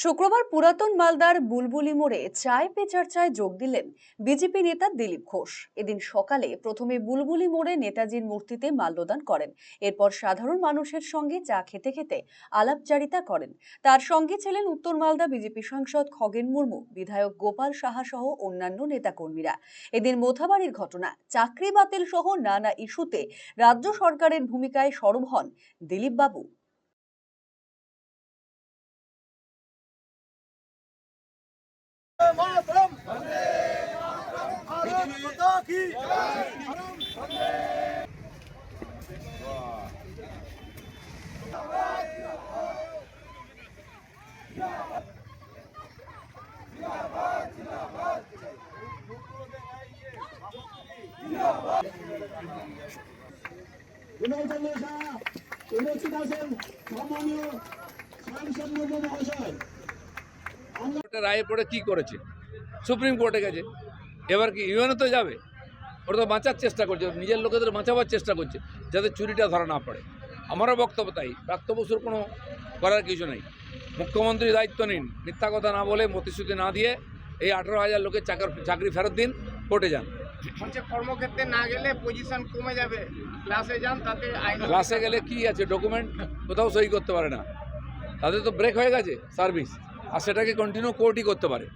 শুক্রবার পুরাতন মালদার বুলবুলি মোড়ে চায় পে চর্চায় যোগ দিলেন বিজেপি নেতা দিলীপ ঘোষ। এদিন সকালে প্রথমে বুলবুলি মোড়ে নেতাজির মূর্তিতে মাল্যদান করেন। এরপর সাধারণ মানুষের সঙ্গে চা খেতে খেতে আলাপচারিতা করেন। তার সঙ্গে ছিলেন উত্তর মালদা বিজেপি সাংসদ খগেন মুর্মু, বিধায়ক গোপাল সাহা সহ অন্যান্য নেতাকর্মীরা। এদিন মোথাবাড়ির ঘটনা, চাকরি বাতিল সহ নানা ইস্যুতে রাজ্য সরকারের ভূমিকায় সরব হন দিলীপ বাবু। রায়ের পরে কি করেছে, সুপ্রিম কোর্টে গেছে, এবার কি ইউএনও তো যাবে। ওরা তো বাঁচার চেষ্টা করছে, নিজের লোকেদের বাঁচাবার চেষ্টা করছে যাতে চুরিটা ধরা না পড়ে। আমারও বক্তব্য তাই, প্রাপ্ত বসুর কোনো করার কিছু নেই। মুখ্যমন্ত্রী দায়িত্ব নিন, মিথ্যা কথা না বলে, প্রতিশ্রুতি না দিয়ে এই 18,000 লোকের চাকরি ফেরত দিন, কোর্টে যান। কর্মক্ষেত্রে না গেলে পজিশন কমে যাবে, ক্লাসে যান, তাতে ক্লাসে গেলে কি আছে, ডকুমেন্ট কোথাও সই করতে পারে না, তাদের তো ব্রেক হয়ে গেছে সার্ভিস, আর সেটাকে কন্টিনিউ কোর্টই করতে পারে।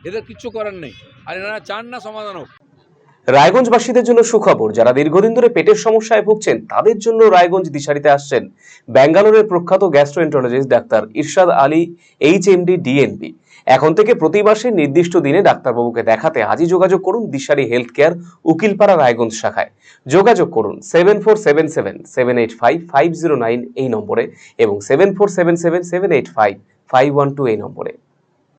এদের কিচ্ছু করার নেই, আর এনারা চান না সমাধান হোক। রায়গঞ্জবাসীদের জন্য সুখবর, যারা দীর্ঘদিন ধরে পেটের সমস্যায় ভুগছেন তাদের জন্য রায়গঞ্জ দিশারিতে আসছেন ব্যাঙ্গালোরের প্রখ্যাত গ্যাস্ট্রোএন্টারোলজিস্ট ডাক্তার ইরশাদ আলী, এইচএমডি, ডিএনবি। এখন থেকে প্রতি মাসে নির্দিষ্ট দিনে ডাক্তারবাবুকে দেখাতে আজই যোগাযোগ করুন দিশারি হেলথ কেয়ার, উকিলপাড়া, রায়গঞ্জ শাখায়। যোগাযোগ করুন 7477785509 এই নম্বরে এবং 7477785512 এই নম্বরে।